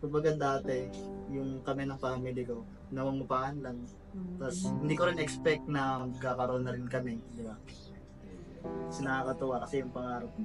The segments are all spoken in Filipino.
Kumbaga dati, yung kami ng family ko, namumupaan lang. Tapos hindi ko rin expect na magkakaroon na rin kami, di ba? Kasi nakakatuwa kasi yung pangarap mo,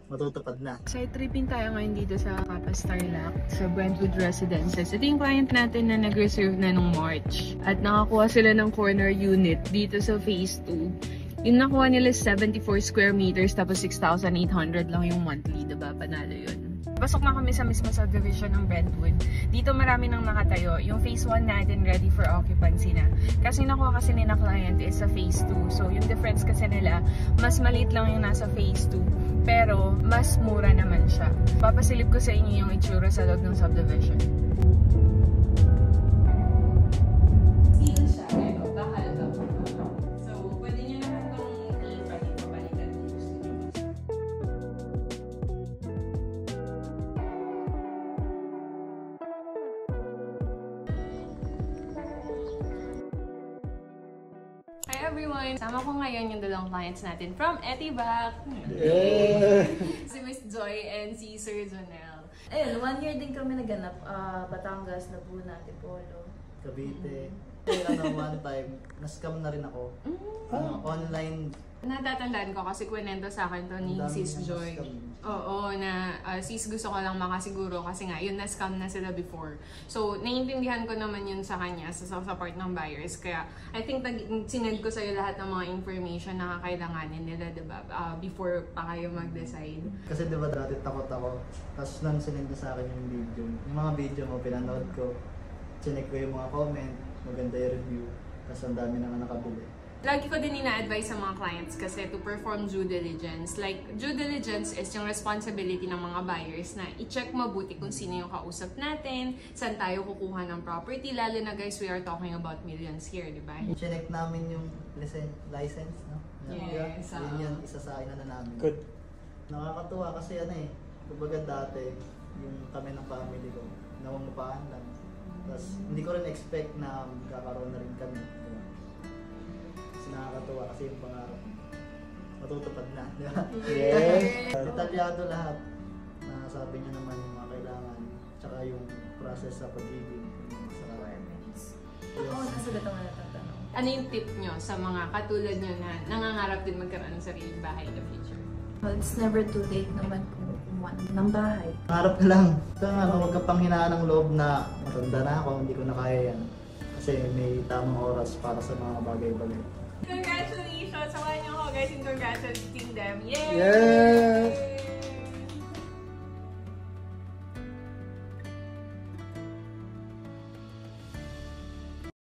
matutupad na. Side tripping tayo ngayon dito sa Capas Tarlac, sa Brentwood Residences. Ito yung client natin na nag-reserve na nung March. At nakakuha sila ng corner unit dito sa Phase 2. Yung nakuha nila 74 square meters, tapos 6,800 lang yung monthly, diba? Panalo yun. Pasok na kami sa mismo subdivision ng Brentwood. Dito marami nang nakatayo. Yung Phase 1 natin ready for occupancy na. Kasi nakuha kasi ni na client is sa Phase 2. So yung difference kasi nila, mas maliit lang yung nasa Phase 2. Pero mas mura naman siya. Papasilip ko sa inyo yung itsura sa loob ng subdivision. Steel siya. Ito, bakal ito. So, pwede nyo naman itong ipalitan. Hi everyone! Sama ko ngayon yung dalawang clients natin from Etibac. Yeah. Si Miss Joy and si Sir Jonel. Ayun, 1 year din kami naganap. Batangas, Laguna, Antipolo. Cavite. One time, na-scam na rin ako. Online. Natatandaan ko kasi kwento sa akin to ni Ang dami Sis na Joy. na-scam. Oo, na sis gusto ko lang makasiguro kasi nga yun na-scam na sila before. So, naiintindihan ko naman yun sa kanya sa part ng buyers. Kaya, I think sinend ko sa'yo lahat ng mga information na kakailanganin nila, diba? Before pa kayo mag-decide. Kasi diba dati takot ako. Tapos nang sinend na sa akin yung video. Yung mga video mo, pinanood ko. Chinek ko yung mga comment. Maganda yung review. Tapos ang dami naman nakabili. Lagi ko din ina-advise sa mga clients kasi to perform due diligence. Like, due diligence is yung responsibility ng mga buyers na i-check mabuti kung sino yung kausap natin, saan tayo kukuha ng property. Lalo na guys, we are talking about millions here, di ba? Chinek namin yung license, no? Yes. Yun yan, isa sa akin na namin. Good. Nakakatuwa kasi kumbaga dati, yung kami ng family ko, namumupaan lang. Tapos hindi ko rin expect na magkakaroon na rin kami. Diba? Kasi nakakatuwa kasi yung pangarap mo, matutupad na. Diba? Yes! Detalyado lahat. Sabi niya naman yung mga kailangan, tsaka yung process sa pag-ibig. Sa requirements. Oo, nasulat ang natatanong. Ano yung tip nyo sa mga katulad nyo na nangangarap din magkaroon ng sariling bahay in the future? Well, it's never too late naman kung kumuha ng bahay. Pangarap ka lang. Huwag ka pang hinaan ng loob na matanda na ako, hindi ko na kaya yan. Kasi may tamang oras para sa mga bagay-bagay. Congratulations! Samahan niyo ako guys in congratulating them. Yay! Yes!